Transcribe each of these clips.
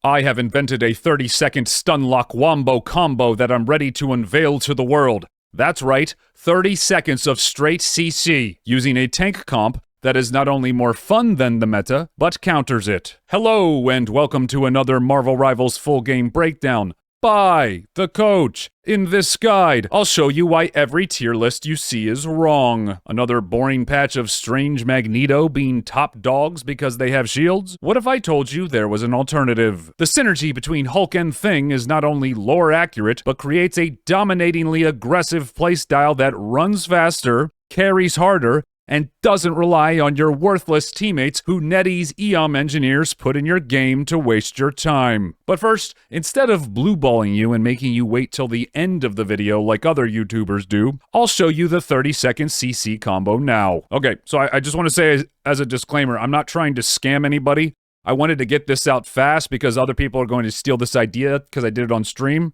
I have invented a 30-second stunlock wombo combo that I'm ready to unveil to the world. That's right, 30 seconds of straight CC, using a tank comp that is not only more fun than the meta, but counters it. Hello, and welcome to another Marvel Rivals full game breakdown by the coach. In this guide, I'll show you why every tier list you see is wrong. Another boring patch of strange Magneto being top dogs because they have shields? What if I told you there was an alternative? The synergy between Hulk and Thing is not only lore accurate, but creates a dominatingly aggressive playstyle that runs faster, carries harder, and doesn't rely on your worthless teammates who NetEase EOM engineers put in your game to waste your time. But first, instead of blueballing you and making you wait till the end of the video like other YouTubers do, I'll show you the 30-second CC combo now. Okay, so I just want to say as a disclaimer, I'm not trying to scam anybody. I wanted to get this out fast because other people are going to steal this idea because I did it on stream.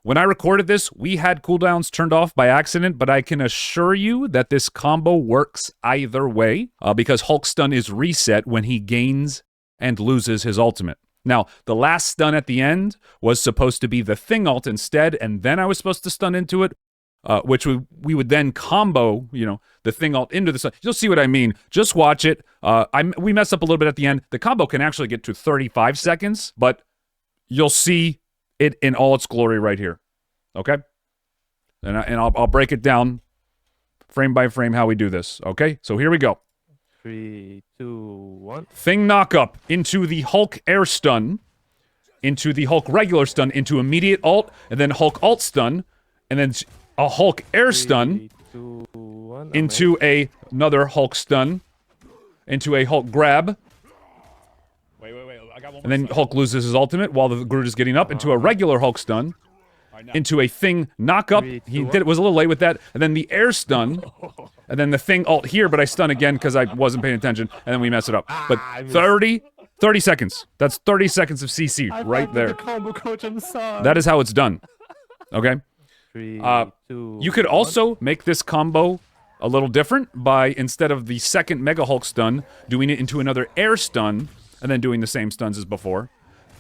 When I recorded this, we had cooldowns turned off by accident, but I can assure you that this combo works either way, because Hulk stun is reset when he gains and loses his ultimate. Now, the last stun at the end was supposed to be the Thing ult instead, and then I was supposed to stun into it, which we would then combo, the Thing ult into the stun. You'll see what I mean. Just watch it. We messed up a little bit at the end. The combo can actually get to 35 seconds, but you'll see it in all its glory right here, okay? And I'll break it down frame by frame how we do this, okay? So here we go. 3, 2, 1. Thing knock up into the Hulk air stun, into the Hulk regular stun, into immediate ult, and then Hulk ult stun, and then a Hulk air stun, 3, 2, 1. into another Hulk stun, into a Hulk grab. And then Hulk loses his ultimate while the Groot is getting up into a regular Hulk stun, into a Thing knock up. Was a little late with that. And then the air stun, and then the Thing ult here, but I stun again because I wasn't paying attention, and then we mess it up. But 30 seconds. That's 30 seconds of CC right there. The combo coach, I'm sorry. That is how it's done. Okay? 3, 2, You could also make this combo a little different by, instead of the second Mega Hulk stun, doing it into another air stun, and then doing the same stuns as before.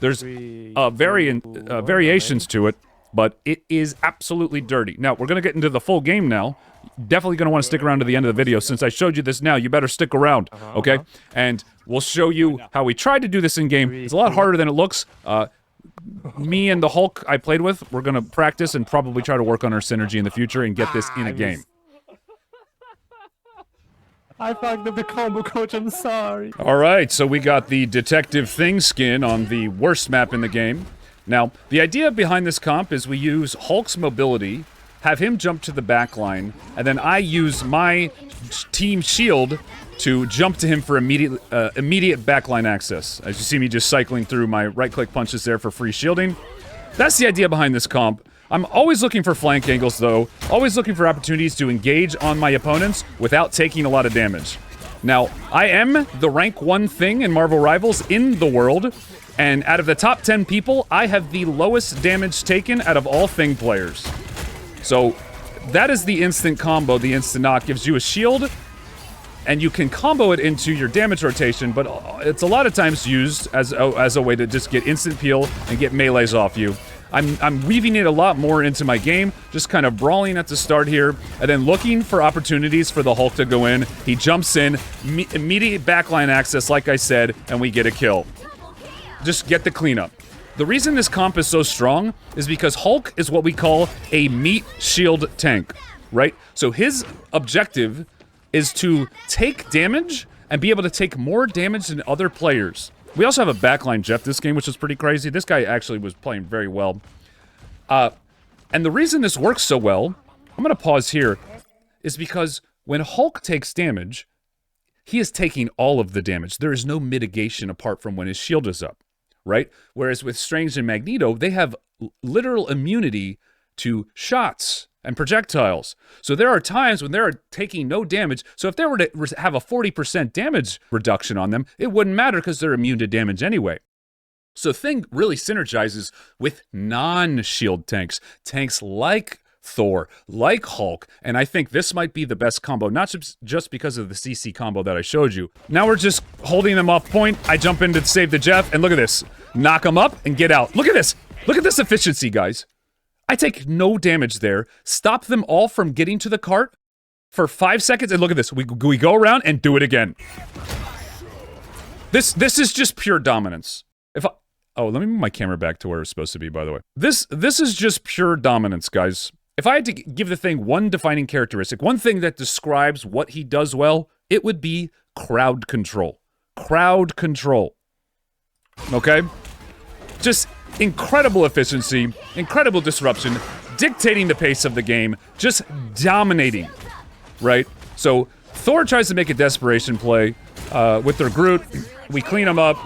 There's variations to it, but it is absolutely dirty. Now, we're going to get into the full game now. Definitely going to want to stick around to the end of the video. Since I showed you this now, you better stick around, okay? And we'll show you how we tried to do this in-game. It's a lot harder than it looks. Me and the Hulk I played with, we're going to practice and probably try to work on our synergy in the future and get this in a game. I fucked up the combo coach, I'm sorry. Alright, so we got the Detective Thing skin on the worst map in the game. Now, the idea behind this comp is we use Hulk's mobility, have him jump to the back line, and then I use my team shield to jump to him for immediate backline access. As you see me just cycling through my right-click punches there for free shielding. That's the idea behind this comp. I'm always looking for flank angles, though. Always looking for opportunities to engage on my opponents without taking a lot of damage. Now, I am the rank 1 Thing in Marvel Rivals in the world, and out of the top 10 people, I have the lowest damage taken out of all Thing players. So, that is the instant combo. The instant knock gives you a shield, and you can combo it into your damage rotation, but it's a lot of times used as a way to just get instant peel and get melees off you. I'm weaving it a lot more into my game, just kind of brawling at the start here, and then looking for opportunities for the Hulk to go in. He jumps in, immediate backline access, like I said, and we get a kill. Just get the cleanup. The reason this comp is so strong is because Hulk is what we call a meat shield tank, right? So his objective is to take damage and be able to take more damage than other players. We also have a backline Jeff this game, which is pretty crazy. This guy actually was playing very well. And the reason this works so well, I'm going to pause here, is because when Hulk takes damage, he is taking all of the damage. There is no mitigation apart from when his shield is up, right? Whereas with Strange and Magneto, they have literal immunity to shots and projectiles. So there are times when they're taking no damage. So if they were to have a 40% damage reduction on them, it wouldn't matter because they're immune to damage anyway. So Thing really synergizes with non-shield tanks. Tanks like Thor, like Hulk, and I think this might be the best combo, not just because of the CC combo that I showed you. Now we're just holding them off point. I jump in to save the Jeff, and look at this. Knock them up and get out. Look at this. Look at this efficiency, guys. I take no damage there. Stop them all from getting to the cart for 5 seconds, and look at this. We go around and do it again. This is just pure dominance. Oh, let me move my camera back to where it's supposed to be, by the way. This is just pure dominance, guys. If I had to give the thing one defining characteristic, one thing that describes what he does well, it would be crowd control. Crowd control. Okay? Just incredible efficiency, incredible disruption, dictating the pace of the game, just dominating, right? So Thor tries to make a desperation play with their Groot. We clean them up.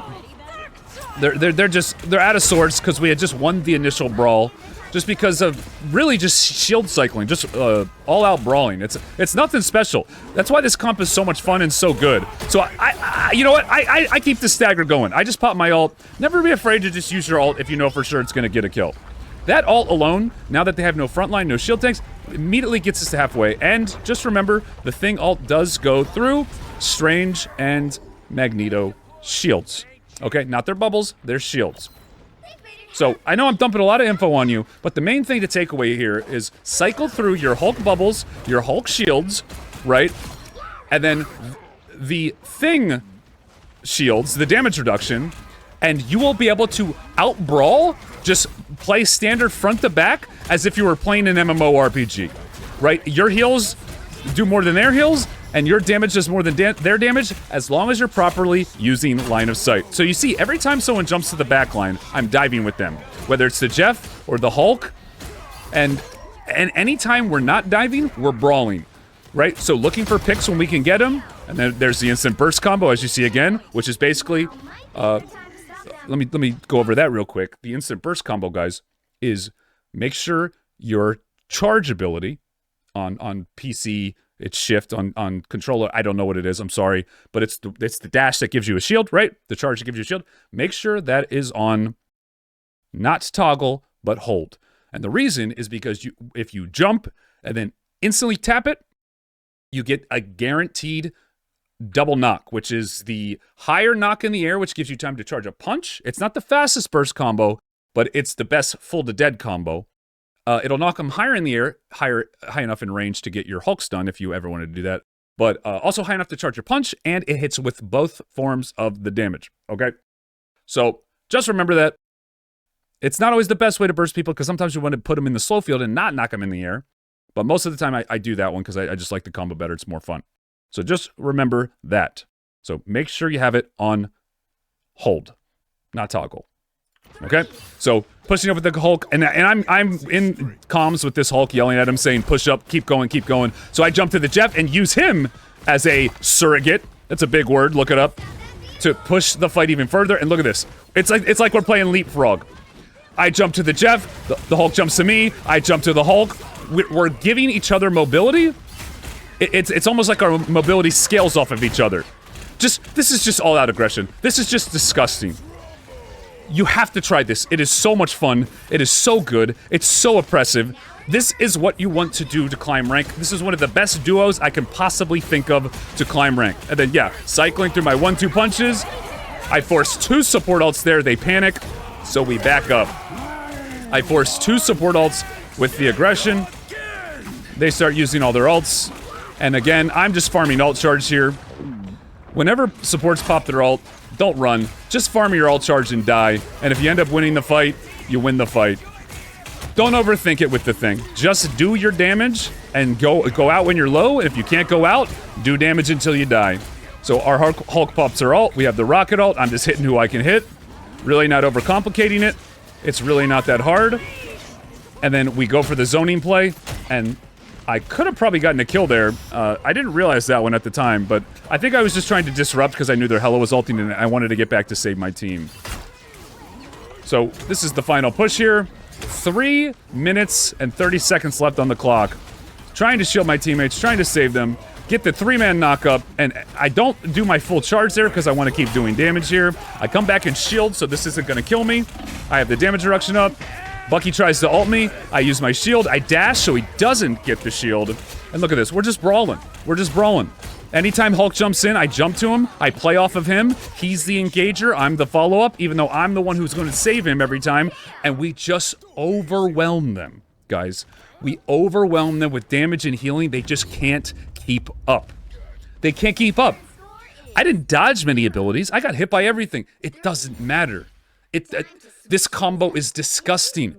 They're out of sorts because we had just won the initial brawl, just because of really just shield cycling, just all-out brawling. It's nothing special. That's why this comp is so much fun and so good. So I you know what? I keep the stagger going. I just pop my ult. Never be afraid to just use your ult if you know for sure it's gonna get a kill. That ult alone, now that they have no frontline, no shield tanks, immediately gets us to halfway. And just remember, the thing ult does go through Strange and Magneto shields. Okay, not their bubbles, their shields. So, I know I'm dumping a lot of info on you, but the main thing to take away here is cycle through your Hulk bubbles, your Hulk shields, right? And then the thing shields, the damage reduction, and you will be able to out-brawl, just play standard front to back, as if you were playing an MMORPG, right? Your heals do more than their heals, and your damage does more than their damage, as long as you're properly using line of sight. So you see, every time someone jumps to the back line, I'm diving with them. Whether it's the Jeff or the Hulk, and anytime we're not diving, we're brawling, right? So looking for picks when we can get them, and then there's the instant burst combo, as you see again, which is basically, let me go over that real quick. The instant burst combo, guys, is make sure your charge ability on PC, it's shift on controller. I don't know what it is. I'm sorry, but it's the dash that gives you a shield, right? The charge that gives you a shield. Make sure that is on, not toggle, but hold. And the reason is because if you jump and then instantly tap it, you get a guaranteed double knock, which is the higher knock in the air, which gives you time to charge a punch. It's not the fastest burst combo, but it's the best full to dead combo. It'll knock them higher in the air, high enough in range to get your Hulk stun if you ever wanted to do that, but also high enough to charge your punch, and it hits with both forms of the damage, okay? So just remember that. It's not always the best way to burst people, because sometimes you want to put them in the slow field and not knock them in the air, but most of the time I do that one because I just like the combo better. It's more fun. So just remember that. So make sure you have it on hold, not toggle. Okay, so pushing up with the Hulk, and I'm in comms with this Hulk, yelling at him, saying, "Push up, keep going, keep going." So I jump to the Jeff and use him as a surrogate. That's a big word. Look it up. To push the fight even further. And look at this. It's like we're playing leapfrog. I jump to the Jeff. The Hulk jumps to me. I jump to the Hulk. We're giving each other mobility. It's almost like our mobility scales off of each other. This is just all-out aggression. This is just disgusting. You have to try this. It is so much fun. It is so good. It's so oppressive. This is what you want to do to climb rank. This is one of the best duos I can possibly think of to climb rank. And then, yeah, cycling through my 1-2 punches. I force 2 support ults there. They panic, so we back up. I force 2 support ults with the aggression. They start using all their ults. And again, I'm just farming ult charge here. Whenever supports pop their ult, don't run. Just farm your ult charge and die. And if you end up winning the fight, you win the fight. Don't overthink it with the thing. Just do your damage and go out when you're low. And if you can't go out, do damage until you die. So our Hulk pops her ult. We have the rocket ult. I'm just hitting who I can hit. Really not overcomplicating it. It's really not that hard. And then we go for the zoning play. And I could have probably gotten a kill there. I didn't realize that one at the time, but I think I was just trying to disrupt because I knew their Hela was ulting and I wanted to get back to save my team. So this is the final push here. 3 minutes and 30 seconds left on the clock. Trying to shield my teammates, trying to save them, get the 3-man knock up, and I don't do my full charge there because I want to keep doing damage here. I come back and shield, so this isn't going to kill me. I have the damage reduction up. Bucky tries to ult me. I use my shield. I dash so he doesn't get the shield. And look at this. We're just brawling. We're just brawling. Anytime Hulk jumps in, I jump to him. I play off of him. He's the engager. I'm the follow-up, even though I'm the one who's going to save him every time. And we just overwhelm them, guys. We overwhelm them with damage and healing. They just can't keep up. They can't keep up. I didn't dodge many abilities. I got hit by everything. It doesn't matter. This combo is disgusting.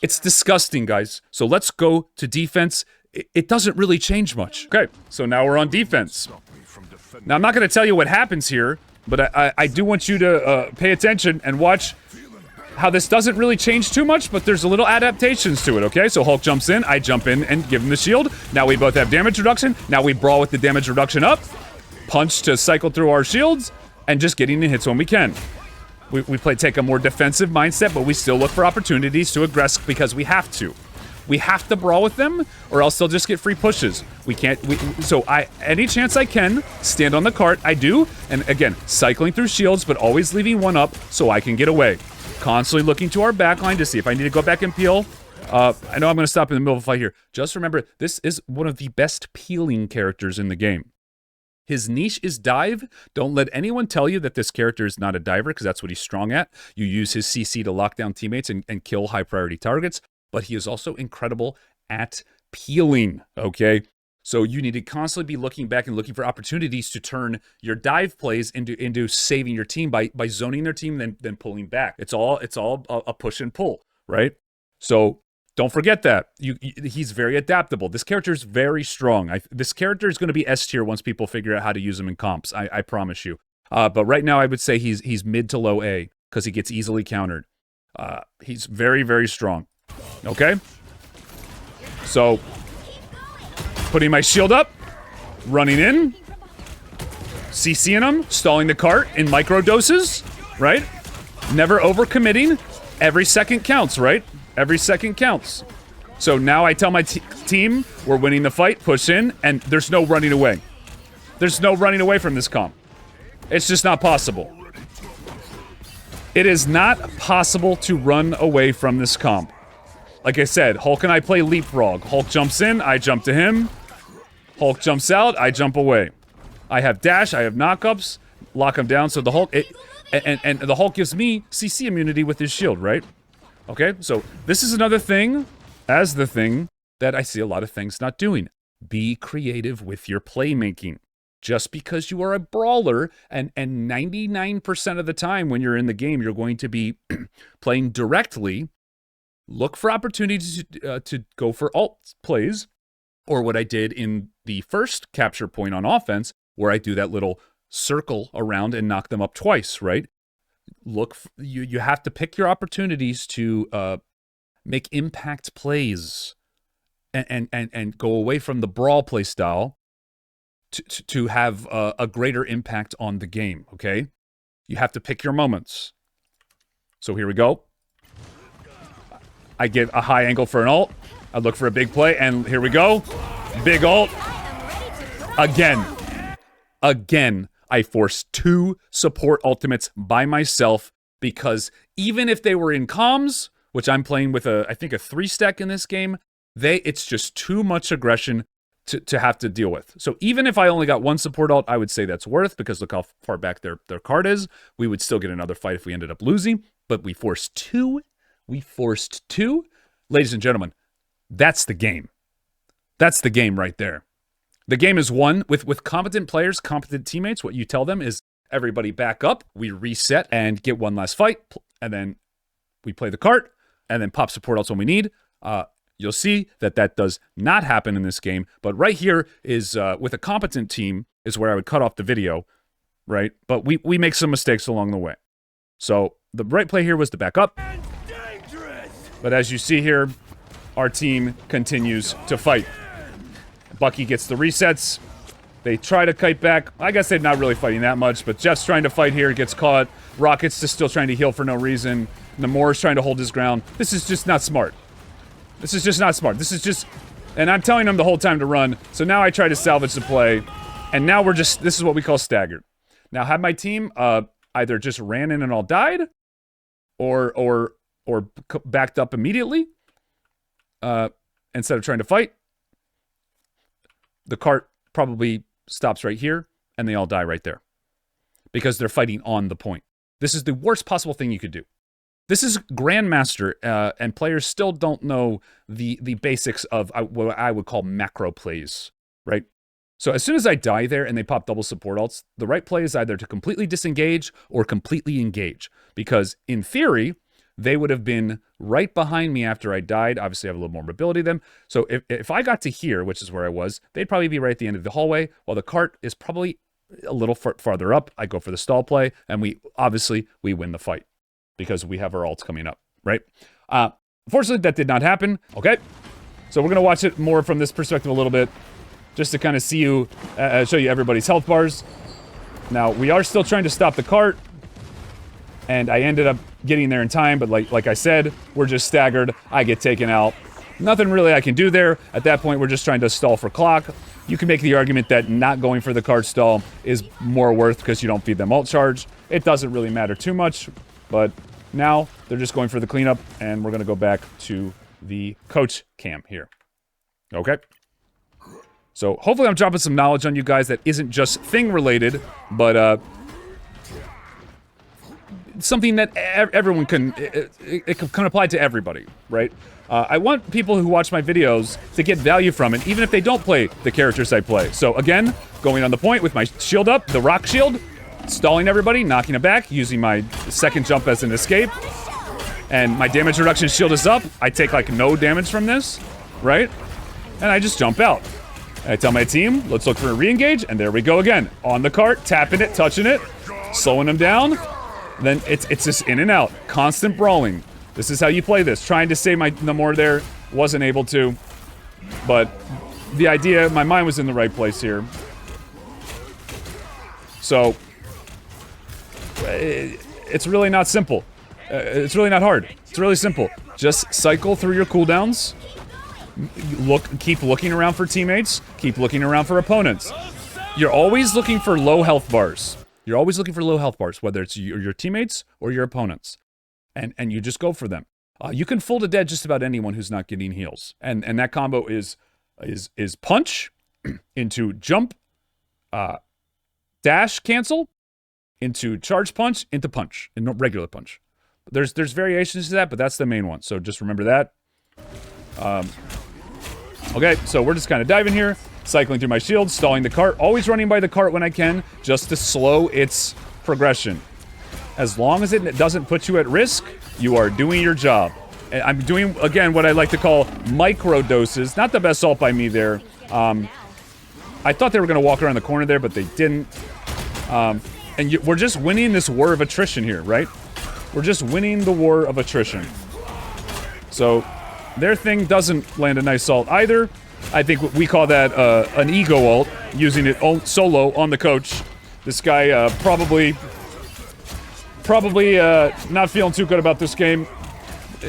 It's disgusting, guys. So let's go to defense. It doesn't really change much. Okay, so now we're on defense. Now, I'm not going to tell you what happens here, but I do want you to pay attention and watch how this doesn't really change too much, but there's a little adaptations to it, okay? So Hulk jumps in, I jump in and give him the shield. Now we both have damage reduction. Now we brawl with the damage reduction up. Punch to cycle through our shields, and just getting the hits when we can. We take a more defensive mindset, but we still look for opportunities to aggress because we have to. We have to brawl with them, or else they'll just get free pushes. We can't, so any chance I can, stand on the cart, I do. And again, cycling through shields, but always leaving one up so I can get away. Constantly looking to our backline to see if I need to go back and peel. I know I'm going to stop in the middle of a fight here. Just remember, this is one of the best peeling characters in the game. His niche is dive. Don't let anyone tell you that this character is not a diver, because that's what he's strong at. You use his CC to lock down teammates and kill high-priority targets. But he is also incredible at peeling, okay? So you need to constantly be looking back and looking for opportunities to turn your dive plays into saving your team by zoning their team, then pulling back. It's all a push and pull, right? So don't forget that. He's very adaptable. This character is very strong. This character is going to be S tier once people figure out how to use him in comps. I promise you. But right now I would say he's mid to low A because he gets easily countered. He's very, very strong. Okay, so putting my shield up, running in, CCing him, stalling the cart in micro doses, right? Never overcommitting. Every second counts, right? Every second counts. So now I tell my team we're winning the fight, push in, and there's no running away. There's no running away from this comp. It's just not possible. It is not possible to run away from this comp. Like I said, Hulk and I play leapfrog. Hulk jumps in, I jump to him. Hulk jumps out, I jump away. I have dash, I have knockups, lock him down. So the Hulk, and the Hulk gives me CC immunity with his shield, right? Okay, so this is another thing, as the thing, that I see a lot of things not doing. Be creative with your playmaking. Just because you are a brawler, and 99% of the time when you're in the game, you're going to be playing directly. Look for opportunities to go for ult plays, or what I did in the first capture point on offense, where I do that little circle around and knock them up twice, right? You have to pick your opportunities to make impact plays and go away from the brawl play style to have a greater impact on the game, okay? You have to pick your moments. So here we go. I get a high angle for an ult. I look for a big play, and here we go. Big ult. Again, I forced 2 support ultimates by myself because even if they were in comms, which I'm playing with I think a 3-stack in this game, it's just too much aggression to have to deal with. So even if I only got 1 support ult, I would say that's worth, because look how far back their card is. We would still get another fight if we ended up losing, but we forced 2. We forced 2. Ladies and gentlemen, that's the game. That's the game right there. The game is won with competent players, competent teammates. What you tell them is, everybody back up, we reset and get one last fight, and then we play the cart, and then pop support ults when we need. You'll see that does not happen in this game, but right here is, with a competent team, is where I would cut off the video, right? But we make some mistakes along the way. So the right play here was to back up. But as you see here, our team continues to fight. Bucky gets the resets. They try to kite back. I guess they're not really fighting that much, but Jeff's trying to fight here, gets caught. Rocket's just still trying to heal for no reason. Namor's trying to hold his ground. This is just not smart. This is just not smart. This is just... And I'm telling them the whole time to run, so now I try to salvage the play. And now we're just... This is what we call staggered. Now, had my team either just ran in and all died, or or backed up immediately, instead of trying to fight, the cart probably stops right here, and they all die right there. Because they're fighting on the point. This is the worst possible thing you could do. This is Grandmaster, and players still don't know the basics of what I would call macro plays, right? So as soon as I die there and they pop double support ults, the right play is either to completely disengage or completely engage. Because in theory, they would have been right behind me after I died. Obviously, I have a little more mobility than them. So if I got to here, which is where I was, they'd probably be right at the end of the hallway, while the cart is probably a little farther up. I go for the stall play, and we win the fight because we have our ults coming up, right? Unfortunately, that did not happen. Okay, so we're gonna watch it more from this perspective a little bit, just to kind of show you everybody's health bars. Now we are still trying to stop the cart, and I ended up getting there in time. But like I said, we're just staggered. I get taken out. Nothing really I can do there. At that point, we're just trying to stall for clock. You can make the argument that not going for the cart stall is more worth because you don't feed them ult charge. It doesn't really matter too much, but now they're just going for the cleanup, and we're going to go back to the coach cam here. Okay? So hopefully I'm dropping some knowledge on you guys that isn't just thing related, but something that everyone can, it can apply to everybody, right? I want people who watch my videos to get value from it, even if they don't play the characters I play. So again, going on the point with my shield up, the rock shield, stalling everybody, knocking it back, using my second jump as an escape, and my damage reduction shield is up. I take like no damage from this, right? And I just jump out. And I tell my team, let's look for a re-engage, and there we go again. On the cart, tapping it, touching it, slowing them down. Then it's just in and out, constant brawling. This is how you play this. Trying to save the more there, wasn't able to. But the idea, my mind was in the right place here. So, it's really not simple. It's really not hard. It's really simple. Just cycle through your cooldowns. Keep looking around for teammates. Keep looking around for opponents. You're always looking for low health bars. You're always looking for low health bars, whether it's your teammates or your opponents. And you just go for them. You can full to dead just about anyone who's not getting heals. And that combo is punch into jump, dash cancel, into charge punch, into punch, and regular punch. There's variations to that, but that's the main one. So just remember that. Okay, so we're just kind of diving here, cycling through my shield, stalling the cart, always running by the cart when I can, just to slow its progression. As long as it doesn't put you at risk, you are doing your job. And I'm doing, again, what I like to call micro doses. Not the best ult by me there. I thought they were going to walk around the corner there, but they didn't. We're just winning this war of attrition here, right? We're just winning the war of attrition. So, their thing doesn't land a nice ult either. I think we call that an ego ult, using it solo on the coach. This guy probably not feeling too good about this game.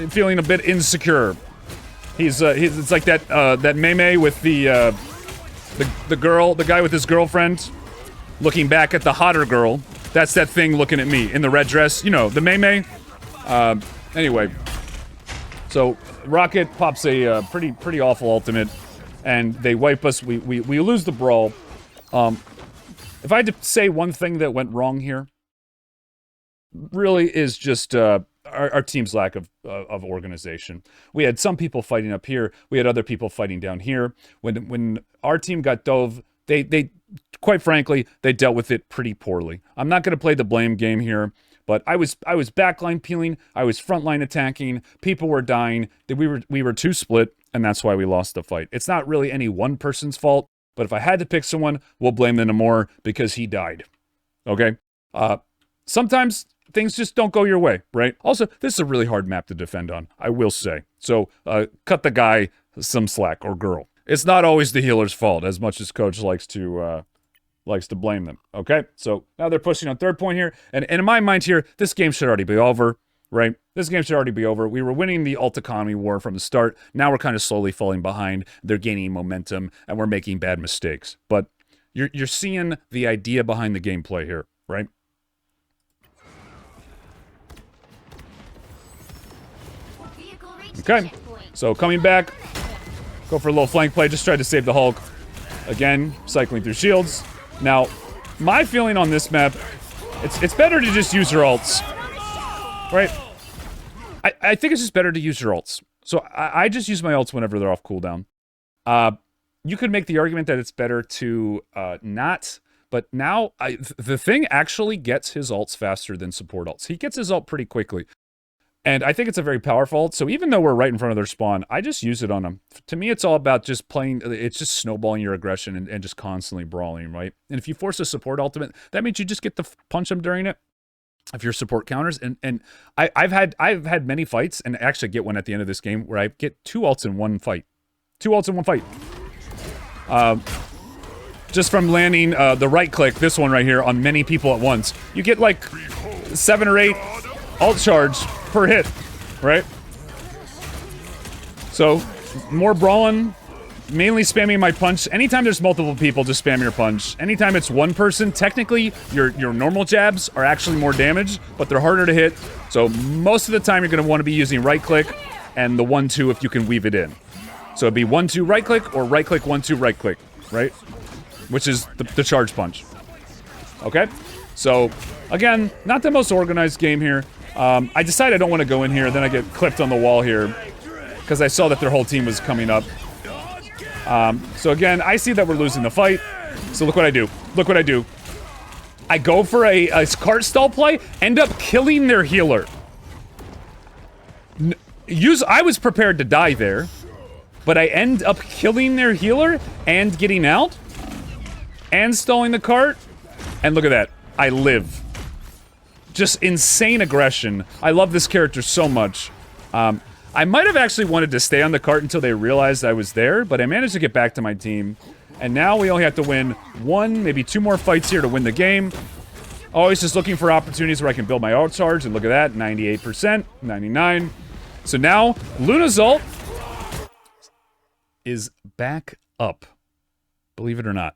Feeling a bit insecure. It's like that meme with the guy with his girlfriend looking back at the hotter girl. That's that thing looking at me in the red dress. You know, the meme. Anyway, so Rocket pops a pretty awful ultimate, and they wipe us. We lose the brawl. If I had to say one thing that went wrong here, really is just our team's lack of organization. We had some people fighting up here. We had other people fighting down here. When our team got dove, they quite frankly, they dealt with it pretty poorly. I'm not going to play the blame game here, but I was backline peeling. I was frontline attacking. People were dying. We were too split, and that's why we lost the fight. It's not really any one person's fault, but if I had to pick someone, we'll blame the Namor because he died. Okay? Sometimes things just don't go your way, right? Also, this is a really hard map to defend on, I will say. So, cut the guy some slack, or girl. It's not always the healer's fault, as much as Coach likes to blame them, okay? So, now they're pushing on third point here, and in my mind here, this game should already be over, right? This game should already be over. We were winning the ult economy war from the start. Now we're kind of slowly falling behind. They're gaining momentum, and we're making bad mistakes. But you're seeing the idea behind the gameplay here, right? Okay, so coming back, go for a little flank play, just tried to save the Hulk. Again, cycling through shields. Now, my feeling on this map, it's better to just use your ults, right? I think it's just better to use your ults. So I just use my ults whenever they're off cooldown. You could make the argument that it's better to not, but now the thing actually gets his ults faster than support ults. He gets his ult pretty quickly. And I think it's a very powerful ult, so even though we're right in front of their spawn, I just use it on them. To me, it's all about just playing, it's just snowballing your aggression and just constantly brawling, right? And if you force a support ultimate, that means you just get to punch them during it. If your support counters, and I've had many fights, and actually get one at the end of this game, where I get 2 ults in one fight. 2 ults in one fight. Just from landing the right click, this one right here, on many people at once. You get like 7 or 8 ult charge per hit, right? So, more brawling, mainly spamming my punch. Anytime there's multiple people, just spam your punch. Anytime it's one person, technically, your normal jabs are actually more damage, but they're harder to hit. So most of the time, you're going to want to be using right click and the 1-2 if you can weave it in. So it'd be 1-2 right click or right click 1-2 right click, right? Which is the charge punch. Okay? So, again, not the most organized game here. I decided I don't want to go in here, then I get clipped on the wall here because I saw that their whole team was coming up. So again, I see that we're losing the fight. So look what I do. Look what I do. I go for a cart stall play, end up killing their healer. I was prepared to die there, but I end up killing their healer and getting out and stalling the cart. And look at that. I live. Just insane aggression. I love this character so much. I might have actually wanted to stay on the cart until they realized I was there, but I managed to get back to my team. And now we only have to win 1, maybe 2 more fights here to win the game. Always just looking for opportunities where I can build my ult charge, and look at that, 98%, 99. So now, Luna's ult is back up. Believe it or not.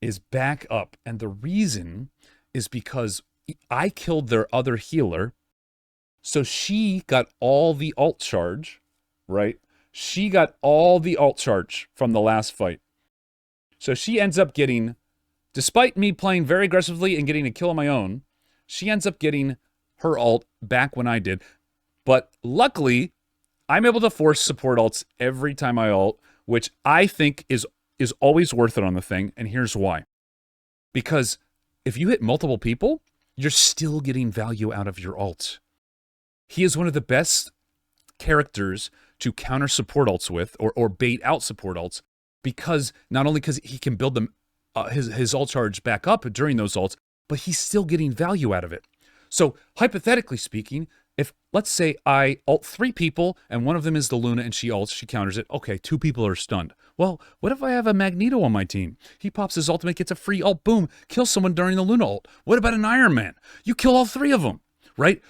Is back up. And the reason is because I killed their other healer, so she got all the ult charge, right? She got all the ult charge from the last fight. So she ends up getting, despite me playing very aggressively and getting a kill on my own, she ends up getting her ult back when I did. But luckily, I'm able to force support ults every time I ult, which I think is always worth it on the thing, and here's why. Because if you hit multiple people, you're still getting value out of your ult. He is one of the best characters to counter support ults with, or bait out support ults, because not only because he can build them his ult charge back up during those ults, but he's still getting value out of it. So hypothetically speaking, if let's say I ult 3 people and one of them is the Luna and she ults, she counters it, okay, 2 people are stunned. Well, what if I have a Magneto on my team? He pops his ultimate, gets a free ult, boom, kills someone during the Luna ult. What about an Iron Man? You kill all 3 of them, right?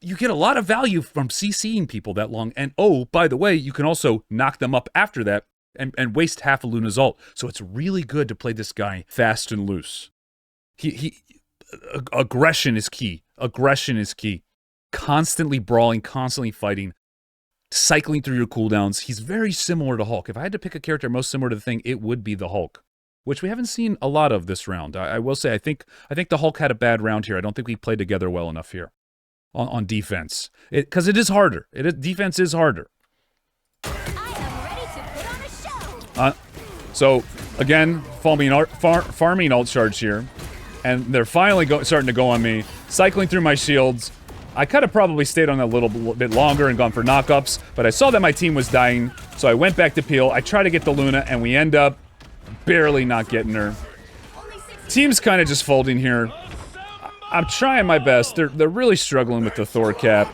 You get a lot of value from CCing people that long. And oh, by the way, you can also knock them up after that and waste half a Luna's ult. So it's really good to play this guy fast and loose. Aggression is key. Aggression is key. Constantly brawling, constantly fighting, cycling through your cooldowns. He's very similar to Hulk. If I had to pick a character most similar to the Thing, it would be the Hulk, which we haven't seen a lot of this round. I will say, I think the Hulk had a bad round here. I don't think we played together well enough here on defense, because it is harder. Defense is harder. So again, farming ult charge here, and they're finally starting to go on me, cycling through my shields. I could have probably stayed on a little bit longer and gone for knockups, but I saw that my team was dying, so I went back to peel. I try to get the Luna, and we end up barely not getting her. Team's kind of just folding here. I'm trying my best. They're really struggling with the Thor cap.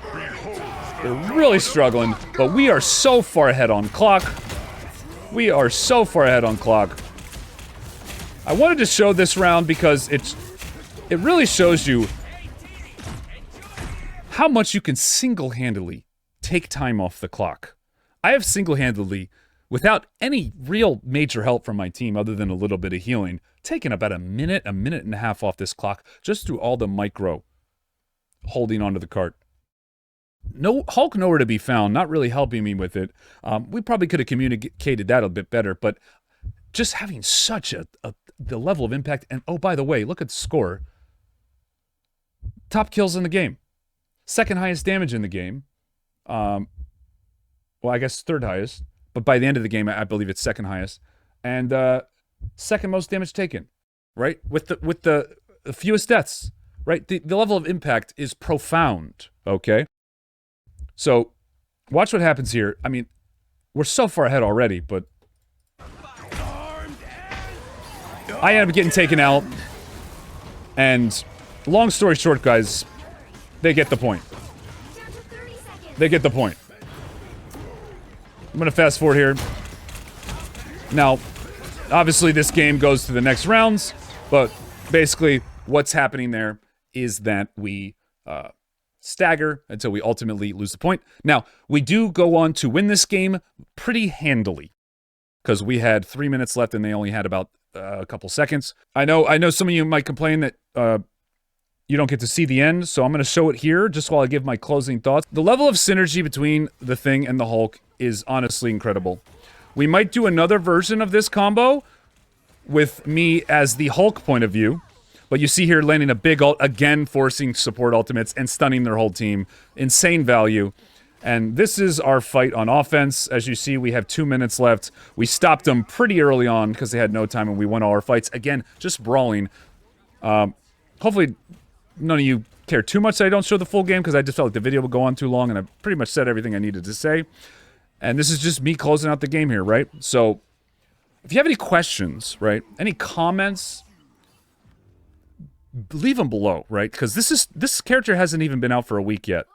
They're really struggling, but we are so far ahead on clock. We are so far ahead on clock. I wanted to show this round because it really shows you how much you can single-handedly take time off the clock. I have single-handedly, without any real major help from my team other than a little bit of healing, taken about a minute and a half off this clock just through all the micro holding onto the cart. no Hulk nowhere to be found, not really helping me with it. We probably could have communicated that a bit better, but just having such the level of impact. And oh, by the way, look at the score. Top kills in the game. Second highest damage in the game. Well, I guess third highest. But by the end of the game, I believe it's second highest. And second most damage taken. Right? With the fewest deaths. Right? The level of impact is profound. Okay? So, watch what happens here. I mean, we're so far ahead already, but I end up getting taken out. And long story short, guys, they get the point. They get the point. I'm gonna fast forward here. Now, obviously this game goes to the next rounds, but basically what's happening there is that we stagger until we ultimately lose the point. Now, we do go on to win this game pretty handily, because we had 3 minutes left and they only had about a couple seconds. I know some of you might complain that you don't get to see the end, so I'm going to show it here just while I give my closing thoughts. The level of synergy between the Thing and the Hulk is honestly incredible. We might do another version of this combo with me as the Hulk point of view, but you see here landing a big ult, again forcing support ultimates and stunning their whole team. Insane value. And this is our fight on offense. As you see, we have 2 minutes left. We stopped them pretty early on because they had no time, and we won all our fights. Again, just brawling. Hopefully, none of you care too much that I don't show the full game, because I just felt like the video would go on too long, and I've pretty much said everything I needed to say. And this is just me closing out the game here, right? So, if you have any questions, right, any comments, leave them below, right? Because this character hasn't even been out for a week yet.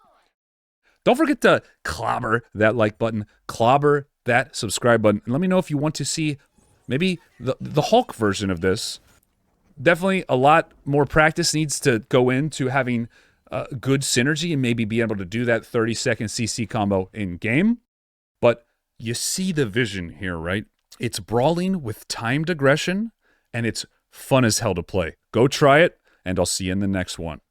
Don't forget to clobber that like button, clobber that subscribe button, and let me know if you want to see maybe the Hulk version of this. Definitely a lot more practice needs to go into having good synergy and maybe be able to do that 30-second CC combo in-game. But you see the vision here, right? It's brawling with timed aggression, and it's fun as hell to play. Go try it, and I'll see you in the next one.